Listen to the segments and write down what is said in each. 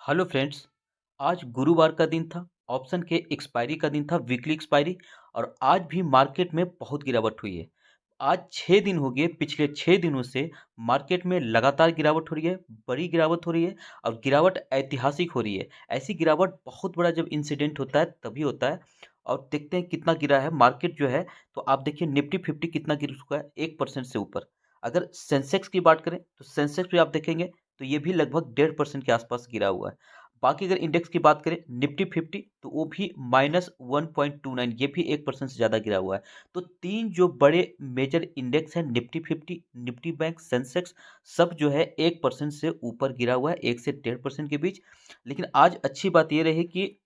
Hello friends. आज गुरुवार का दिन था। ऑप्शन के एक्सपायरी का दिन था, वीकली एक्सपायरी। और आज भी मार्केट में बहुत गिरावट हुई है। आज 6 दिन हो गए, पिछले 6 दिनों से मार्केट में लगातार गिरावट हो रही है, बड़ी गिरावट हो रही है। और गिरावट ऐतिहासिक हो रही है। ऐसी गिरावट बहुत बड़ा जब इंसिडेंट होता है तभी होता है। और देखते हैं कितना गिरा है मार्केट जो है। तो आप देखिए निफ्टी 50 कितना गिर चुका है, 1% से ऊपर। अगर सेंसेक्स की बात करें तो सेंसेक्स भी आप देखेंगे तो ये भी लगभग 1.5% के आसपास गिरा हुआ है। बाकी अगर इंडेक्स की बात करें निफ्टी 50 तो वो भी -1.29, ये भी 1% से ज़्यादा गिरा हुआ है। तो तीन जो बड़े मेजर इंडेक्स हैं, निफ्टी 50, निफ्टी बैंक, सेंसेक्स, सब जो है 1% से ऊपर गिरा हुआ है, 1 से 1.5% के बीच। लेकिन आज अच्छी बात ये रही कि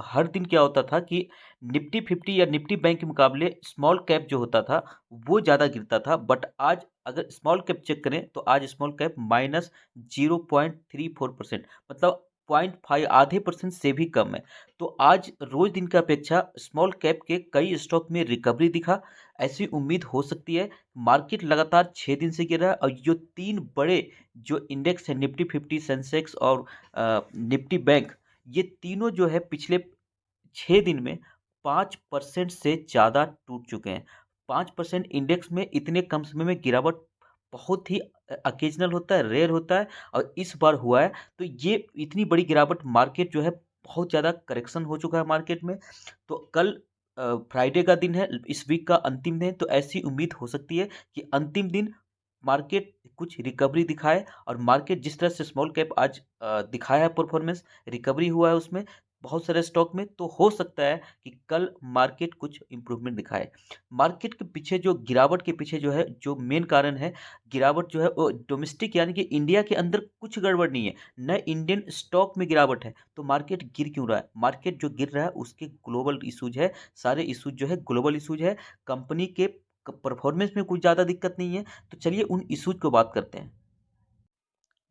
हर दिन क्या होता था कि निफ्टी 50 या निफ्टी बैंक के मुकाबले स्मॉल कैप जो होता था वो ज़्यादा गिरता था। बट आज अगर स्मॉल कैप चेक करें तो आज स्मॉल कैप -0.34%, मतलब 0.5 आधे परसेंट से भी कम है। तो आज रोज दिन की अपेक्षा स्मॉल कैप के कई स्टॉक में रिकवरी दिखा। ऐसी उम्मीद हो सकती है। मार्केट लगातार 6 दिन से गिर रहा है और जो तीन बड़े जो इंडेक्स है निफ्टी 50, सेंसेक्स और निफ्टी बैंक, ये तीनों जो है पिछले 6 दिन में 5% से ज़्यादा टूट चुके हैं। 5% इंडेक्स में इतने कम समय में गिरावट बहुत ही अकेजनल होता है, रेयर होता है। और इस बार हुआ है। तो ये इतनी बड़ी गिरावट, मार्केट जो है बहुत ज़्यादा करेक्शन हो चुका है मार्केट में। तो कल फ्राइडे का दिन है, इस वीक का अंतिम दिन है। तो ऐसी उम्मीद हो सकती है कि अंतिम दिन मार्केट कुछ रिकवरी दिखाए। और मार्केट जिस तरह से स्मॉल कैप आज दिखाया है परफॉर्मेंस, रिकवरी हुआ है उसमें बहुत सारे स्टॉक में, तो हो सकता है कि कल मार्केट कुछ इंप्रूवमेंट दिखाए। मार्केट के पीछे जो गिरावट के पीछे जो है, जो मेन कारण है गिरावट जो है वो डोमेस्टिक, यानी कि इंडिया के अंदर कुछ गड़बड़ नहीं है, न इंडियन स्टॉक में गिरावट है। तो मार्केट गिर क्यों रहा है? मार्केट जो गिर रहा है उसके ग्लोबल इशूज है। सारे इशूज जो है ग्लोबल इशूज है। कंपनी के परफॉर्मेंस में कुछ ज़्यादा दिक्कत नहीं है। तो चलिए उन इशूज को बात करते हैं।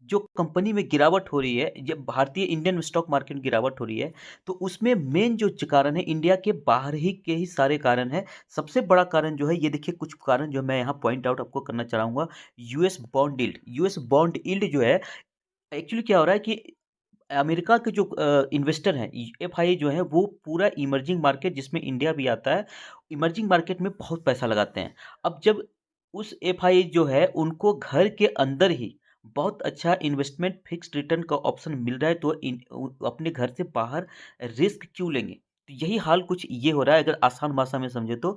जो कंपनी में गिरावट हो रही है, जब भारतीय इंडियन स्टॉक मार्केट में गिरावट हो रही है, तो उसमें मेन जो कारण है इंडिया के बाहर ही के ही सारे कारण है। सबसे बड़ा कारण जो है, ये देखिए कुछ कारण जो मैं यहाँ पॉइंट आउट आपको करना चाहूंगा। US bond yield, US bond yield जो है, एक्चुअली क्या हो रहा है कि अमेरिका के जो इन्वेस्टर हैं, एफआई जो है, वो पूरा इमर्जिंग मार्केट जिसमें इंडिया भी आता है, इमर्जिंग मार्केट में बहुत पैसा लगाते हैं। अब जब उस एफआई जो है उनको घर के अंदर ही बहुत अच्छा इन्वेस्टमेंट फिक्स्ड रिटर्न का ऑप्शन मिल रहा है, तो अपने घर से बाहर रिस्क क्यों लेंगे? तो यही हाल कुछ ये हो रहा है, अगर आसान भाषा में समझे तो।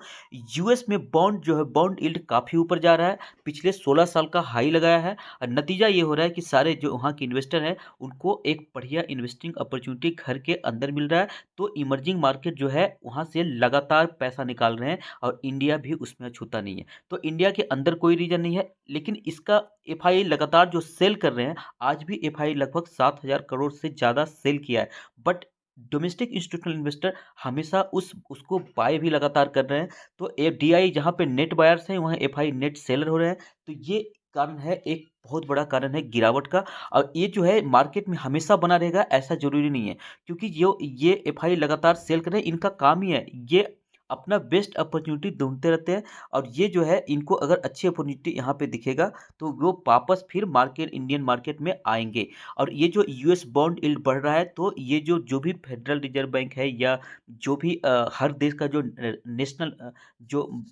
यूएस में बॉन्ड जो है, बॉन्ड यील्ड काफ़ी ऊपर जा रहा है, पिछले 16 साल का हाई लगाया है। और नतीजा ये हो रहा है कि सारे जो वहाँ के इन्वेस्टर हैं उनको एक बढ़िया इन्वेस्टिंग अपॉर्चुनिटी घर के अंदर मिल रहा है। तो इमर्जिंग मार्केट जो है वहाँ से लगातार पैसा निकाल रहे हैं और इंडिया भी उसमें छूता नहीं है। तो इंडिया के अंदर कोई रीजन नहीं है, लेकिन इसका एफआई लगातार जो सेल कर रहे हैं, आज भी एफआई लगभग 7,000 करोड़ से ज़्यादा सेल किया है। बट डोमेस्टिक इंस्टीट्यूशनल इन्वेस्टर हमेशा उसको बाय भी लगातार कर रहे हैं। तो एफडीआई जहाँ पे नेट बायर्स हैं, वहाँ एफआई नेट सेलर हो रहे हैं। तो ये कारण है, एक बहुत बड़ा कारण है गिरावट का। और ये जो है मार्केट में हमेशा बना रहेगा ऐसा ज़रूरी नहीं है, क्योंकि जो ये एफआई लगातार सेल कर रहे हैं, इनका काम ही है, ये अपना बेस्ट अपॉर्चुनिटी ढूँढते रहते हैं। और ये जो है, इनको अगर अच्छी अपॉर्चुनिटी यहाँ पे दिखेगा तो वो वापस फिर मार्केट, इंडियन मार्केट में आएँगे। और ये जो यूएस बॉन्ड यील्ड बढ़ रहा है, तो ये जो भी फेडरल रिजर्व बैंक है, या जो भी हर देश का जो नेशनल जो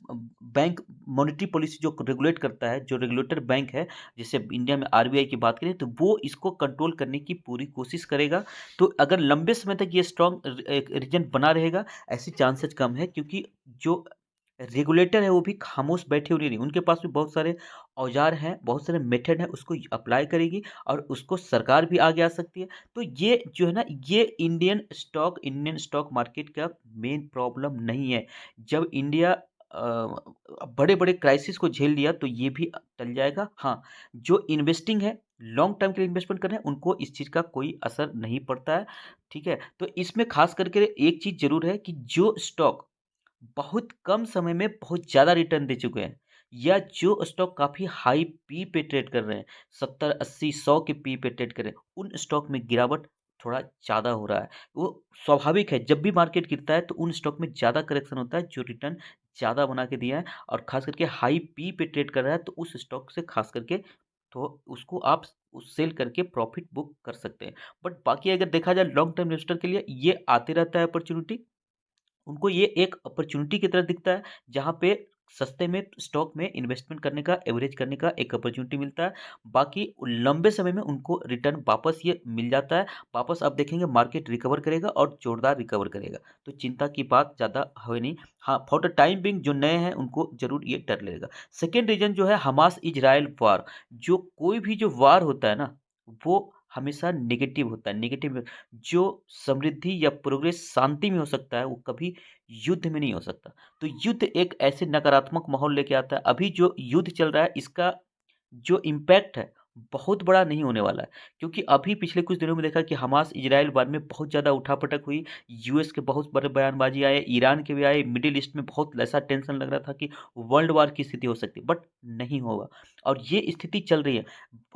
बैंक मॉनेटरी पॉलिसी जो रेगुलेट करता है, जो रेगुलेटर बैंक है, जैसे इंडिया में आरबीआई की बात करें, तो वो इसको कंट्रोल करने की पूरी कोशिश करेगा। तो अगर लंबे समय तक ये स्ट्रॉन्ग रीजन बना रहेगा, ऐसी चांसेस कम है, क्योंकि जो रेगुलेटर है वो भी खामोश बैठे हुए नहीं, उनके पास भी बहुत सारे औजार हैं, बहुत सारे मेथड हैं, उसको अप्लाई करेगी और उसको सरकार भी आगे आ सकती है। तो ये जो है ना, ये इंडियन स्टॉक मार्केट का मेन प्रॉब्लम नहीं है। जब इंडिया बड़े बड़े क्राइसिस को झेल लिया तो ये भी टल जाएगा। हाँ, जो इन्वेस्टिंग है, लॉन्ग टर्म के लिए इन्वेस्टमेंट कर रहे हैं, उनको इस चीज़ का कोई असर नहीं पड़ता है। ठीक है, तो इसमें खास करके एक चीज़ जरूर है कि जो स्टॉक बहुत कम समय में बहुत ज़्यादा रिटर्न दे चुके हैं, या जो स्टॉक काफ़ी हाई पी पे ट्रेड कर रहे हैं, 70, 80, 100 के पी पे ट्रेड कर रहे हैं, उन स्टॉक में गिरावट थोड़ा ज़्यादा हो रहा है। वो स्वाभाविक है, जब भी मार्केट गिरता है तो उन स्टॉक में ज़्यादा करेक्शन होता है जो रिटर्न ज़्यादा बना के दिया है। और खास करके हाई पी पे ट्रेड कर रहा है, तो उस स्टॉक से खास करके तो उसको आप उस सेल करके प्रॉफिट बुक कर सकते हैं। बट बाकी अगर देखा जाए लॉन्ग टर्म इन्वेस्टर के लिए ये आते रहता है अपॉर्चुनिटी, उनको ये एक अपॉर्चुनिटी की तरह दिखता है, जहाँ पे सस्ते में स्टॉक में इन्वेस्टमेंट करने का, एवरेज करने का एक अपॉर्चुनिटी मिलता है। बाकी लंबे समय में उनको रिटर्न वापस ये मिल जाता है। वापस आप देखेंगे मार्केट रिकवर करेगा और जोरदार रिकवर करेगा। तो चिंता की बात ज़्यादा है नहीं। हाँ, फॉर द टाइम बिंग जो नए हैं उनको ज़रूर ये डर लगेगा। सेकेंड रीज़न जो है हमास इज़राइल वार, जो कोई भी जो वार होता है ना, वो हमेशा नेगेटिव होता है। नेगेटिव जो समृद्धि या प्रोग्रेस शांति में हो सकता है, वो कभी युद्ध में नहीं हो सकता। तो युद्ध एक ऐसे नकारात्मक माहौल लेके आता है। अभी जो युद्ध चल रहा है इसका जो इम्पैक्ट है बहुत बड़ा नहीं होने वाला है, क्योंकि अभी पिछले कुछ दिनों में देखा कि हमास इजराइल बारे में बहुत ज़्यादा उठापटक हुई। यूएस के बहुत बड़े बयानबाजी आए, ईरान के भी आए, मिडिल ईस्ट में बहुत ऐसा टेंशन लग रहा था कि वर्ल्ड वार की स्थिति हो सकती है, बट नहीं होगा। और ये स्थिति चल रही है।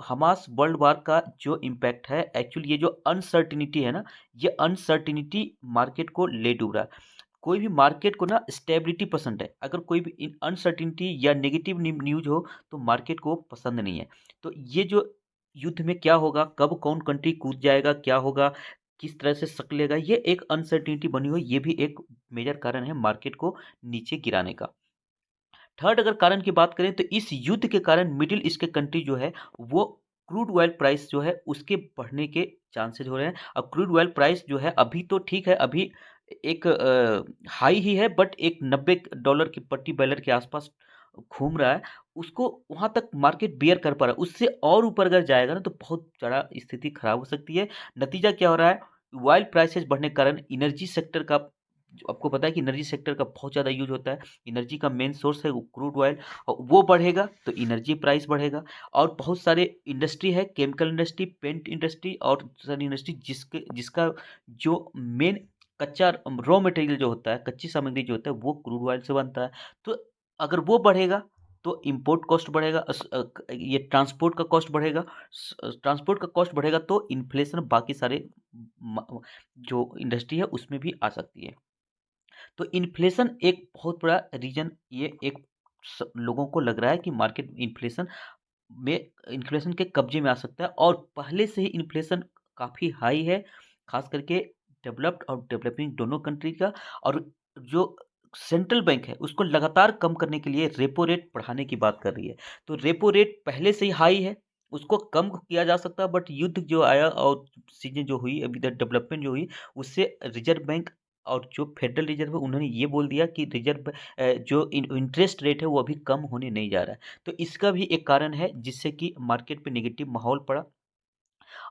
हमास वर्ल्ड वार का जो इम्पैक्ट है, एक्चुअली ये जो अनसर्टिनिटी है ना, ये अनसर्टिनिटी मार्केट को ले डूब रहा है। कोई भी मार्केट को ना स्टेबिलिटी पसंद है। अगर कोई भी अनसर्टिनिटी या नेगेटिव न्यूज हो तो मार्केट को पसंद नहीं है। तो ये जो युद्ध में क्या होगा, कब कौन कंट्री कूद जाएगा, क्या होगा, किस तरह से सकलेगा, ये एक अनसर्टिनिटी बनी हुई, ये भी एक मेजर कारण है मार्केट को नीचे गिराने का। थर्ड अगर कारण की बात करें तो इस युद्ध के कारण मिडिल ईस्ट के कंट्री जो है वो क्रूड ऑयल प्राइस जो है उसके बढ़ने के चांसेस हो रहे हैं। अब क्रूड ऑयल प्राइस जो है अभी तो ठीक है, अभी एक हाई ही है, बट एक $90 की प्रति बैरल के आसपास घूम रहा है। उसको वहां तक मार्केट बियर कर पा रहा है। उससे और ऊपर अगर जाएगा ना तो बहुत ज़्यादा स्थिति खराब हो सकती है। नतीजा क्या हो रहा है, ऑयल प्राइसेस बढ़ने के कारण एनर्जी सेक्टर का, जो आपको पता है कि एनर्जी सेक्टर का बहुत ज़्यादा यूज होता है, एनर्जी का मेन सोर्स है वो क्रूड ऑयल, और वो बढ़ेगा तो एनर्जी प्राइस बढ़ेगा। और बहुत सारे इंडस्ट्री है, केमिकल इंडस्ट्री, पेंट इंडस्ट्री और सारी इंडस्ट्री जिसका जो मेन कच्चा रॉ मटेरियल जो होता है, कच्ची सामग्री जो होता है वो क्रूड ऑयल से बनता है। तो अगर वो बढ़ेगा तो इम्पोर्ट कॉस्ट बढ़ेगा, ये ट्रांसपोर्ट का कॉस्ट बढ़ेगा। ट्रांसपोर्ट का कॉस्ट बढ़ेगा तो इन्फ्लेशन बाकी सारे जो इंडस्ट्री है उसमें भी आ सकती है। तो इन्फ्लेशन एक बहुत बड़ा रीजन, ये एक लोगों को लग रहा है कि मार्केट इन्फ्लेशन में, इन्फ्लेशन के कब्जे में आ सकता है। और पहले से ही इन्फ्लेशन काफ़ी हाई है, खास करके डेवलप्ड और डेवलपिंग दोनों कंट्री का। और जो सेंट्रल बैंक है उसको लगातार कम करने के लिए रेपो रेट बढ़ाने की बात कर रही है। तो रेपो रेट पहले से ही हाई है, उसको कम किया जा सकता है, बट युद्ध जो आया और चीज़ें जो हुई, अभी तक डेवलपमेंट जो हुई, उससे रिजर्व बैंक और जो फेडरल रिजर्व है उन्होंने ये बोल दिया कि जो इंटरेस्ट रेट है वो अभी कम होने नहीं जा रहा है। तो इसका भी एक कारण है जिससे कि मार्केट पे नेगेटिव माहौल पड़ा।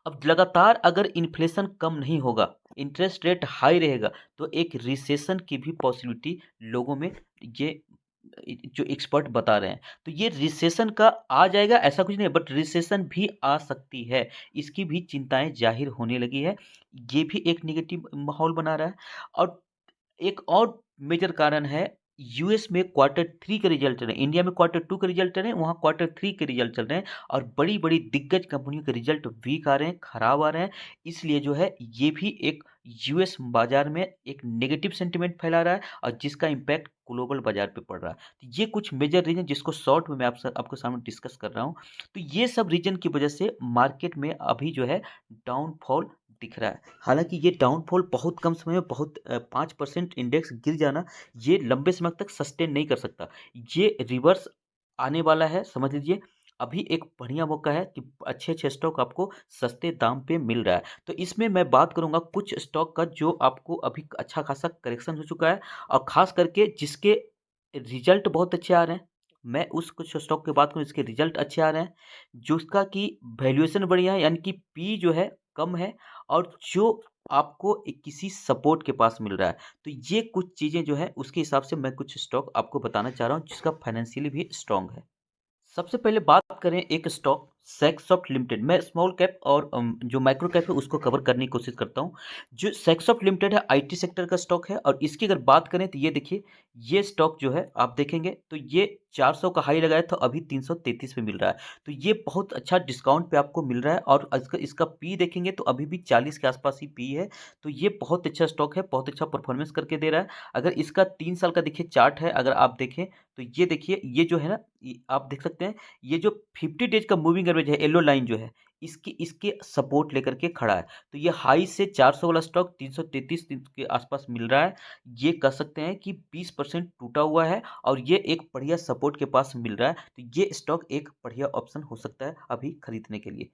अब लगातार अगर इन्फ्लेशन कम नहीं होगा, इंटरेस्ट रेट हाई रहेगा, तो एक रिसेशन की भी पॉसिबिलिटी लोगों में, ये जो एक्सपर्ट बता रहे हैं, तो ये रिसेशन का आ जाएगा ऐसा कुछ नहीं है, बट रिसेशन भी आ सकती है, इसकी भी चिंताएं जाहिर होने लगी है। ये भी एक नेगेटिव माहौल बना रहा है। और एक और मेजर कारण है, यूएस में क्वार्टर थ्री के रिजल्ट चल रहे हैं, इंडिया में क्वार्टर टू के रिजल्ट चल रहे हैं, वहाँ क्वार्टर थ्री के रिजल्ट चल रहे हैं। और बड़ी बड़ी दिग्गज कंपनियों के रिजल्ट वीक आ रहे हैं, खराब आ रहे हैं। इसलिए जो है ये भी एक यूएस बाजार में एक नेगेटिव सेंटिमेंट फैला रहा है, और जिसका इम्पैक्ट ग्लोबल बाजार पे पड़ रहा है। तो ये कुछ मेजर रीजन जिसको शॉर्ट में मैं आपको सामने डिस्कस कर रहा हूँ। तो ये सब रीजन की वजह से मार्केट में अभी जो है डाउनफॉल दिख रहा है। हालांकि ये डाउनफॉल बहुत कम समय में, बहुत 5% इंडेक्स गिर जाना, ये लंबे समय तक सस्टेन नहीं कर सकता। ये रिवर्स आने वाला है, समझ लीजिए। अभी एक बढ़िया मौका है कि अच्छे अच्छे स्टॉक आपको सस्ते दाम पे मिल रहा है। तो इसमें मैं बात करूंगा कुछ स्टॉक का जो आपको अभी अच्छा खासा करेक्शन हो चुका है, और खास करके जिसके रिजल्ट बहुत अच्छे आ रहे हैं। मैं उस कुछ स्टॉक की बात करूँ जिसके रिजल्ट अच्छे आ रहे हैं, जिसका कि वैल्यूएशन बढ़िया है, यानी कि पी जो है कम है, और जो आपको किसी सपोर्ट के पास मिल रहा है। तो ये कुछ चीज़ें जो है उसके हिसाब से मैं कुछ स्टॉक आपको बताना चाह रहा हूँ जिसका फाइनेंशियली भी स्ट्रांग है। सबसे पहले बात करें एक स्टॉक सेक्सॉफ्ट लिमिटेड। मैं स्मॉल कैप और जो माइक्रो कैप है उसको कवर करने की कोशिश करता हूँ। जो सेक्सॉफ्ट लिमिटेड है आईटी सेक्टर का स्टॉक है, और इसकी अगर बात करें तो ये देखिए, ये स्टॉक जो है आप देखेंगे तो ये 400 का हाई लगाया था, अभी 333 पे मिल रहा है। तो ये बहुत अच्छा डिस्काउंट पे आपको मिल रहा है, और इसका पी देखेंगे तो अभी भी 40 के आसपास ही पी है। तो ये बहुत अच्छा स्टॉक है, बहुत अच्छा परफॉर्मेंस करके दे रहा है। अगर इसका 3 साल का देखिए चार्ट है, अगर आप देखें तो ये देखिए, ये जो है ना आप देख सकते हैं ये जो 50 डेज का मूविंग एवरेज है, येलो लाइन जो है, इसके इसके सपोर्ट लेकर के खड़ा है। तो ये हाई से 400 वाला स्टॉक 333 के आसपास मिल रहा है। ये कह सकते हैं कि 20% टूटा हुआ है और ये एक बढ़िया सपोर्ट के पास मिल रहा है। तो ये स्टॉक एक बढ़िया ऑप्शन हो सकता है अभी खरीदने के लिए।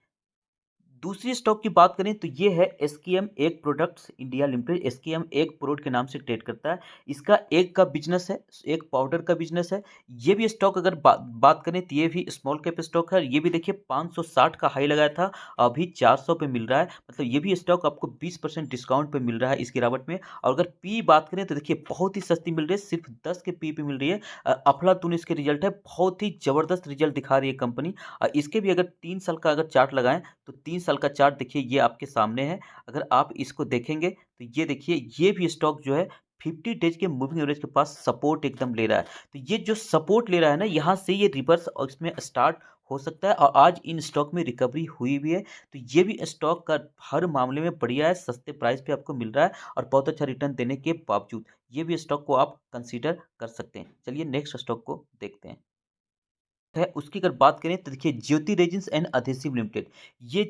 दूसरी स्टॉक की बात करें तो ये है SKM egg products India limited. SKM egg प्रोड के नाम से ट्रेड करता है। इसका एग का बिजनेस है, एग पाउडर का बिजनेस है। ये भी स्टॉक अगर बात करें तो ये भी स्मॉल कैप स्टॉक है। ये भी देखिए 560 का हाई लगाया था, अभी 400 पे मिल रहा है। मतलब ये भी स्टॉक आपको 20% डिस्काउंट पे मिल रहा है इस गिरावट में। और अगर पी बात करें तो देखिए बहुत ही सस्ती मिल रही है, सिर्फ 10 के पी पे मिल रही है। अफलातून इसके रिजल्ट है, बहुत ही जबरदस्त रिजल्ट दिखा रही है कंपनी। इसके भी अगर 3 साल का अगर चार्ट लगाएं तो 3 साल का चार्ट देखिए ये आपके सामने है। अगर आप इसको देखेंगे तो ये देखिए ये भी स्टॉक जो है 50 डेज के मूविंग एवरेज के पास सपोर्ट एकदम ले रहा है। तो ये जो सपोर्ट ले रहा है ना, यहाँ से ये रिवर्स और इसमें स्टार्ट हो सकता है। और आज इन स्टॉक में रिकवरी हुई भी है। तो ये भी स्टॉक का हर मामले में बढ़िया है, सस्ते प्राइस पे आपको मिल रहा है और बहुत अच्छा रिटर्न देने के बावजूद ये भी स्टॉक को आप कंसीडर कर सकते हैं। चलिए नेक्स्ट स्टॉक को देखते हैं। है उसकी अगर बात करें तो देखिए ज्योति रेजिन्स एंड अधेसिव लिमिटेड। ये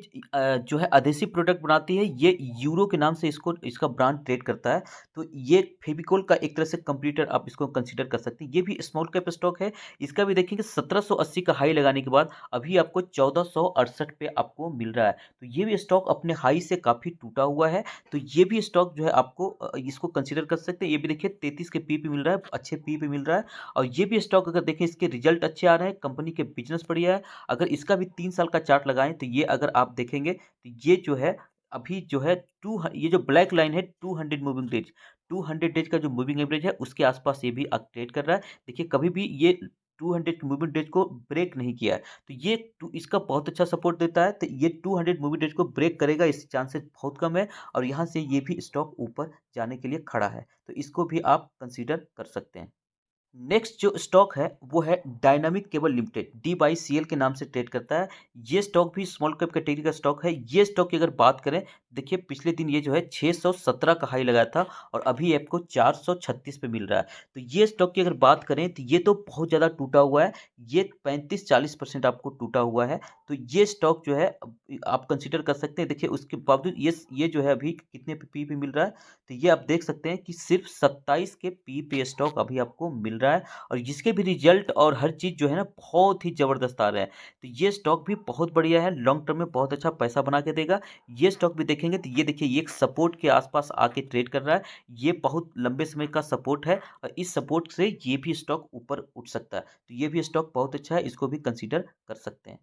जो है अधेसिव प्रोडक्ट बनाती है। ये यूरो के नाम से इसको इसका ब्रांड ट्रेड करता है। तो ये फेविकोल का एक तरह से कंप्यूटर आप इसको कंसीडर कर सकते हैं। ये भी स्मॉल कैप स्टॉक है। इसका भी देखेंगे 1780 का हाई लगाने के बाद अभी आपको 1468 पे आपको मिल रहा है। तो ये भी स्टॉक अपने हाई से काफ़ी टूटा हुआ है। तो ये भी स्टॉक जो है आपको इसको कंसीडर कर सकते हैं। ये भी देखिए 33 के पी पे मिल रहा है, अच्छे पी पे मिल रहा है। और ये भी स्टॉक अगर देखें इसके रिजल्ट अच्छे आ रहे हैं, कंपनी के बिजनेस बढ़िया है। अगर इसका भी 3 साल का चार्ट लगाएं तो ये अगर आप देखेंगे तो ये जो है अभी जो है ये जो ब्लैक लाइन है 200 मूविंग डेज, 200 डेज का जो मूविंग एवरेज है उसके आसपास ये भी अपडेट कर रहा है। देखिए कभी भी ये 200 मूविंग डेज को ब्रेक नहीं किया है। तो ये इसका बहुत अच्छा सपोर्ट देता है। तो ये 200 मूविंग डेज को ब्रेक करेगा, इसके चांसेस बहुत कम है। और यहाँ से ये भी स्टॉक ऊपर जाने के लिए खड़ा है। तो इसको भी आप कंसीडर कर सकते हैं। नेक्स्ट जो स्टॉक है वो है डायनामिक केबल लिमिटेड, DYCL के नाम से ट्रेड करता है। ये स्टॉक भी स्मॉल कैप कैटेगरी का स्टॉक है। ये स्टॉक की अगर बात करें, देखिए पिछले दिन ये जो है 617 का हाई लगाया था और अभी आपको 436 पे मिल रहा है। तो ये स्टॉक की अगर बात करें तो ये तो बहुत ज़्यादा टूटा हुआ है। ये 35-40% आपको टूटा हुआ है। तो ये स्टॉक जो है आप कंसिडर कर सकते हैं। देखिए उसके बावजूद ये जो है अभी कितने पी पे मिल रहा है, तो ये आप देख सकते हैं कि सिर्फ 27 के पी पे स्टॉक अभी आपको मिल रहा है। और जिसके भी रिजल्ट और हर चीज़ जो है ना बहुत ही ज़बरदस्त आ रहा है। तो ये स्टॉक भी बहुत बढ़िया है, लॉन्ग टर्म में बहुत अच्छा पैसा बना के देगा। ये स्टॉक भी देखेंगे तो ये देखिए ये एक सपोर्ट के आसपास आके ट्रेड कर रहा है। ये बहुत लंबे समय का सपोर्ट है और इस सपोर्ट से ये भी स्टॉक ऊपर उठ सकता है। तो ये भी स्टॉक बहुत अच्छा है, इसको भी कंसीडर कर सकते हैं।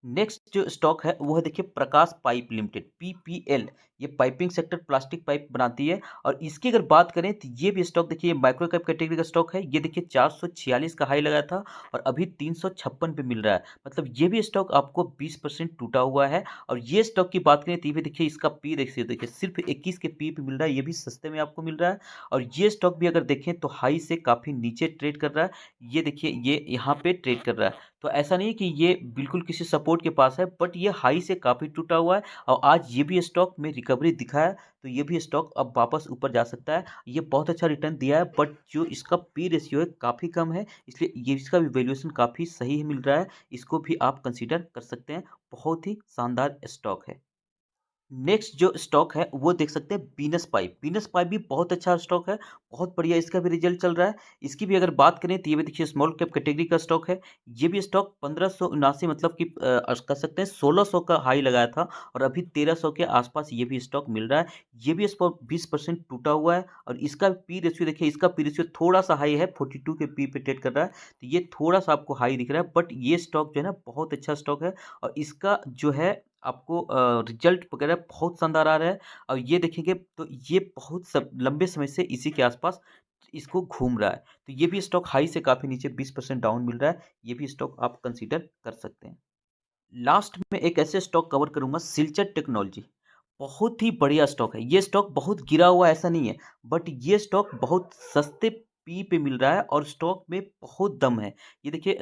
नेक्स्ट जो स्टॉक है वो है देखिए प्रकाश पाइप लिमिटेड, PPL। ये पाइपिंग सेक्टर प्लास्टिक पाइप बनाती है। और इसकी अगर बात करें तो ये भी स्टॉक देखिए माइक्रो कैप कैटेगरी का स्टॉक है। ये देखिए 446 का हाई लगा था और अभी 356 पे मिल रहा है। मतलब ये भी स्टॉक आपको 20% टूटा हुआ है। और ये स्टॉक की बात करें तो ये भी देखिए इसका पी देखिए सिर्फ 21 के पी पे मिल रहा है। ये भी सस्ते में आपको मिल रहा है। और ये स्टॉक भी अगर देखें तो हाई से काफ़ी नीचे ट्रेड कर रहा है। ये देखिए ये यहाँ पे ट्रेड कर रहा है। तो ऐसा नहीं है कि ये बिल्कुल किसी सपोर्ट के पास है, बट ये हाई से काफ़ी टूटा हुआ है। और आज ये भी स्टॉक में रिकवरी दिखा है। तो ये भी स्टॉक अब वापस ऊपर जा सकता है। ये बहुत अच्छा रिटर्न दिया है, बट जो इसका पी रेशियो है काफ़ी कम है, इसलिए ये इसका भी वैल्यूएशन काफ़ी सही मिल रहा है। इसको भी आप कंसीडर कर सकते हैं। बहुत ही शानदार स्टॉक है। नेक्स्ट जो स्टॉक है वो देख सकते हैं बीनस पाइप। बीनस पाइप भी बहुत अच्छा स्टॉक है, बहुत बढ़िया इसका भी रिजल्ट चल रहा है। इसकी भी अगर बात करें तो ये भी देखिए स्मॉल कैप कैटेगरी का स्टॉक है। ये भी स्टॉक 1579 मतलब कि कह सकते हैं 1600 का हाई लगाया था और अभी 1300 के आसपास ये भी स्टॉक मिल रहा है। ये भी स्टॉक 20% टूटा हुआ है। और इसका पी रेशियो देखिए, इसका पी रेशियो थोड़ा सा हाई है, 42 के पी पे ट्रेड कर रहा है। तो ये थोड़ा सा आपको हाई दिख रहा है, बट ये स्टॉक जो है ना बहुत अच्छा स्टॉक है। और इसका जो है आपको रिजल्ट वगैरह बहुत शानदार आ रहा है। और ये देखेंगे तो ये बहुत लंबे समय से इसी के आसपास इसको घूम रहा है। तो ये भी स्टॉक हाई से काफ़ी नीचे 20% डाउन मिल रहा है। ये भी स्टॉक आप कंसीडर कर सकते हैं। लास्ट में एक ऐसे स्टॉक कवर करूंगा, सिलचर टेक्नोलॉजी। बहुत ही बढ़िया स्टॉक है। ये स्टॉक बहुत गिरा हुआ ऐसा नहीं है, बट ये स्टॉक बहुत सस्ते पी पे मिल रहा है और स्टॉक में बहुत दम है। ये देखिए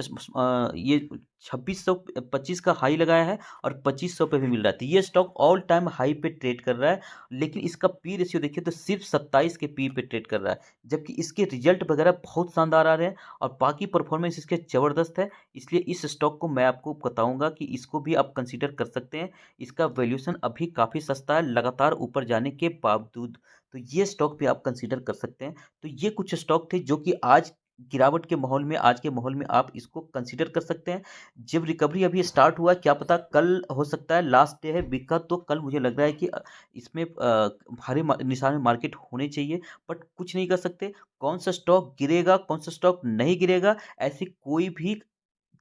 ये 2625 का हाई लगाया है और 2500 पे भी मिल रहा है। तो ये स्टॉक ऑल टाइम हाई पे ट्रेड कर रहा है, लेकिन इसका पी रेशियो देखिए तो सिर्फ 27 के पी पे ट्रेड कर रहा है, जबकि इसके रिजल्ट वगैरह बहुत शानदार आ रहे हैं और बाकी परफॉर्मेंस इसके ज़बरदस्त है। इसलिए इस स्टॉक को मैं आपको बताऊंगा कि इसको भी आप कंसीडर कर सकते हैं। इसका वैल्यूएशन अभी काफ़ी सस्ता है लगातार ऊपर जाने के बावजूद। तो ये स्टॉक भी आप कंसीडर कर सकते हैं। तो ये कुछ स्टॉक थे जो कि आज गिरावट के माहौल में, आज के माहौल में आप इसको कंसीडर कर सकते हैं। जब रिकवरी अभी स्टार्ट हुआ है, क्या पता कल हो सकता है लास्ट डे है वीक का, तो कल मुझे लग रहा है कि इसमें भारी निशान में मार्केट होने चाहिए, बट कुछ नहीं कर सकते। कौन सा स्टॉक गिरेगा, कौन सा स्टॉक नहीं गिरेगा, ऐसी कोई भी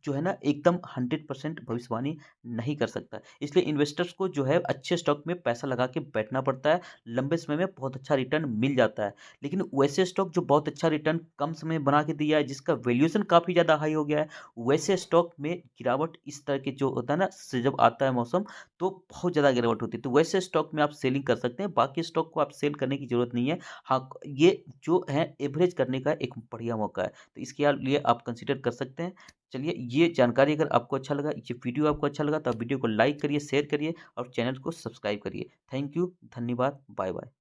जो है ना एकदम 100% भविष्यवाणी नहीं कर सकता। इसलिए इन्वेस्टर्स को जो है अच्छे स्टॉक में पैसा लगा के बैठना पड़ता है, लंबे समय में बहुत अच्छा रिटर्न मिल जाता है। लेकिन वैसे स्टॉक जो बहुत अच्छा रिटर्न कम समय में बना के दिया है, जिसका वैल्यूएशन काफ़ी ज़्यादा हाई हो गया है, वैसे स्टॉक में गिरावट इस तरह के जो होता है ना, से जब आता है मौसम, तो बहुत ज़्यादा गिरावट होती है। तो वैसे स्टॉक में आप सेलिंग कर सकते हैं, बाकी स्टॉक को आप सेल करने की ज़रूरत नहीं है। हाँ, ये जो है एवरेज करने का एक बढ़िया मौका है, तो इसके लिए आप कंसिडर कर सकते हैं। चलिए, ये जानकारी अगर आपको अच्छा लगा, ये वीडियो आपको अच्छा लगा, तो आप वीडियो को लाइक करिए, शेयर करिए और चैनल को सब्सक्राइब करिए। थैंक यू, धन्यवाद, बाय बाय।